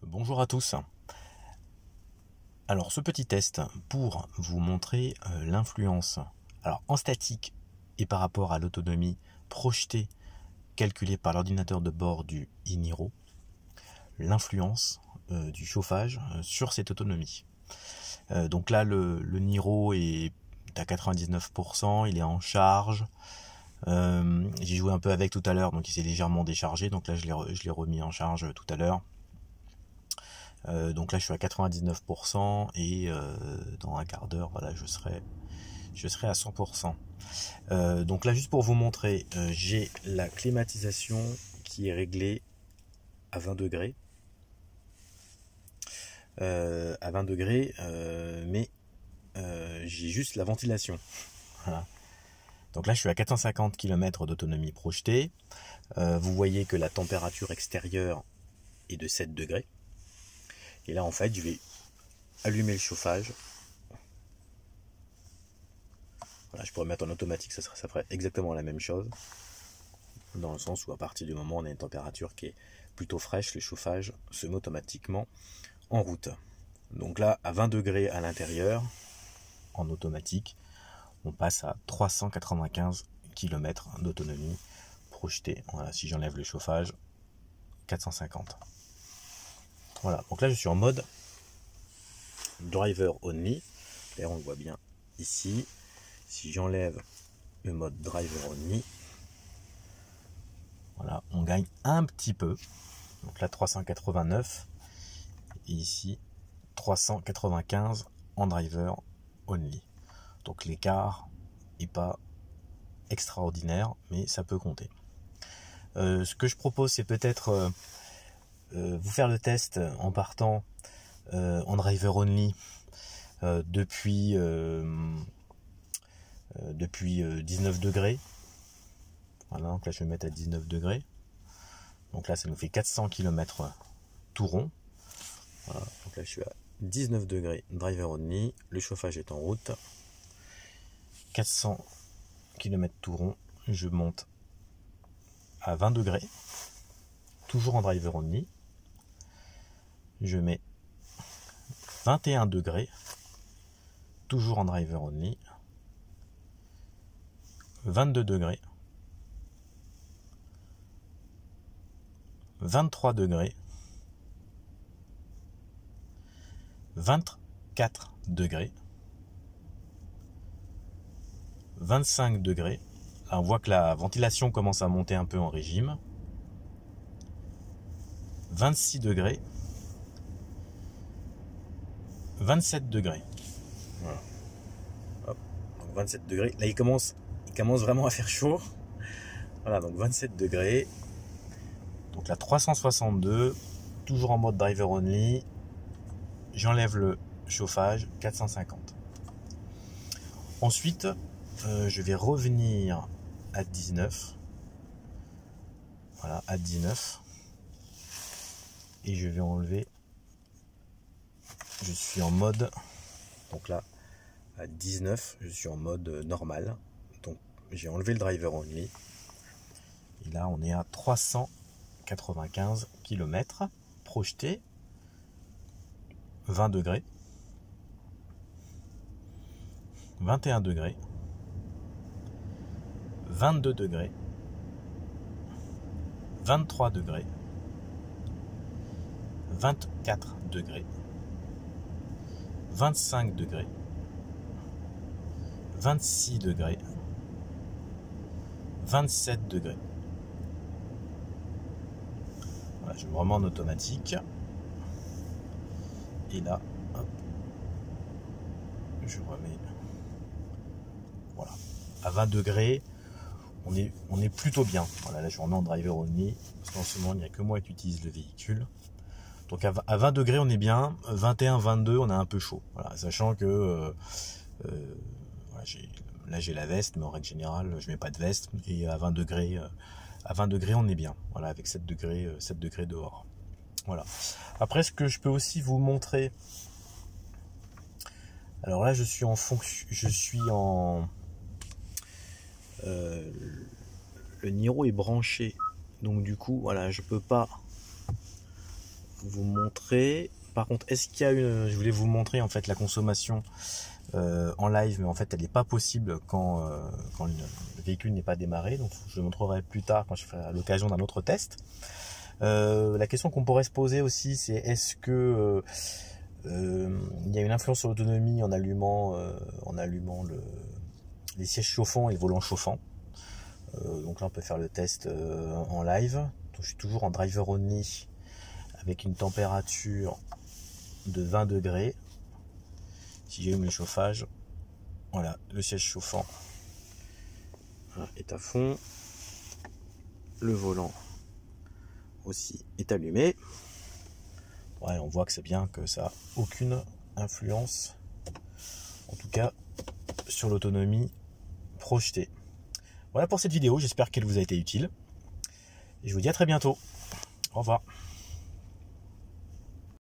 Bonjour à tous. Alors ce petit test pour vous montrer l'influence en statique et par rapport à l'autonomie projetée calculée par l'ordinateur de bord du iNiro, l'influence du chauffage sur cette autonomie. Donc là le Niro est à 99%, il est en charge. J'ai joué un peu avec tout à l'heure, donc il s'est légèrement déchargé, donc là je l'ai remis en charge tout à l'heure. Donc là je suis à 99% et dans un quart d'heure voilà je serai à 100%. Donc là juste pour vous montrer, j'ai la climatisation qui est réglée à 20 degrés. À 20 degrés, mais j'ai juste la ventilation. Voilà. Donc là je suis à 450 km d'autonomie projetée. Vous voyez que la température extérieure est de 7 degrés. Et là en fait je vais allumer le chauffage. Voilà, je pourrais mettre en automatique, ça ferait exactement la même chose. Dans le sens où à partir du moment où on a une température qui est plutôt fraîche, le chauffage se met automatiquement en route. Donc là à 20 degrés à l'intérieur, en automatique, on passe à 395 km d'autonomie projetée. Voilà, si j'enlève le chauffage, 450. Voilà, donc là je suis en mode driver only. D'ailleurs on le voit bien ici. Si j'enlève le mode driver only, voilà, on gagne un petit peu. Donc là 389 et ici 395 en driver only. Donc l'écart n'est pas extraordinaire, mais ça peut compter. Ce que je propose, c'est peut-être vous faire le test en partant en driver only depuis 19 degrés. Voilà, donc là je vais mettre à 19 degrés. Donc là ça nous fait 400 km tout rond. Voilà, donc là je suis à 19 degrés driver only, le chauffage est en route. 400 km tout rond, je monte à 20 degrés, toujours en driver only. Je mets 21 degrés, toujours en driver only. 22 degrés. 23 degrés. 24 degrés. 25 degrés. Là, on voit que la ventilation commence à monter un peu en régime. 26 degrés. 27 degrés. Voilà. Hop. Donc 27 degrés. Là, il commence vraiment à faire chaud. Voilà, donc 27 degrés. Donc là, 362. Toujours en mode driver only. J'enlève le chauffage, 450. Ensuite, je vais revenir à 19. Voilà, à 19. Et je vais enlever. Je suis en mode. Donc là, à 19, je suis en mode normal. Donc j'ai enlevé le driver only. Et là, on est à 395 km projeté. 20 degrés. 21 degrés. 22 degrés. 23 degrés. 24 degrés. 25 degrés. 26 degrés. 27 degrés. Voilà, je me remets en automatique. Et là, hop, je remets. Voilà. À 20 degrés, on est plutôt bien. Voilà, là je remets en driver only. Parce qu'en ce moment, il n'y a que moi qui utilise le véhicule. Donc à 20 degrés, on est bien. 21, 22, on est un peu chaud. Voilà, sachant que voilà, j'ai la veste, mais en règle générale, je mets pas de veste. Et à 20 degrés, on est bien. Voilà, avec 7 degrés dehors. Voilà. Après, ce que je peux aussi vous montrer. Alors là, je suis en fonction. Le Niro est branché. Donc du coup, voilà, je peux pas vous montrer. Par contre, est-ce qu'il y a je voulais vous montrer en fait la consommation en live, mais en fait elle n'est pas possible quand le véhicule n'est pas démarré. Donc je le montrerai plus tard quand je ferai à l'occasion d'un autre test. La question qu'on pourrait se poser aussi, c'est est-ce que il y a une influence sur l'autonomie en allumant les sièges chauffants et le volant chauffant. Donc là on peut faire le test en live. Donc, je suis toujours en driver only avec une température de 20 degrés. Si j'allume le chauffage, voilà, le siège chauffant est à fond. Le volant aussi est allumé. Ouais, on voit que c'est bien, que ça n'a aucune influence, en tout cas sur l'autonomie projetée. Voilà pour cette vidéo, j'espère qu'elle vous a été utile. Et je vous dis à très bientôt. Au revoir.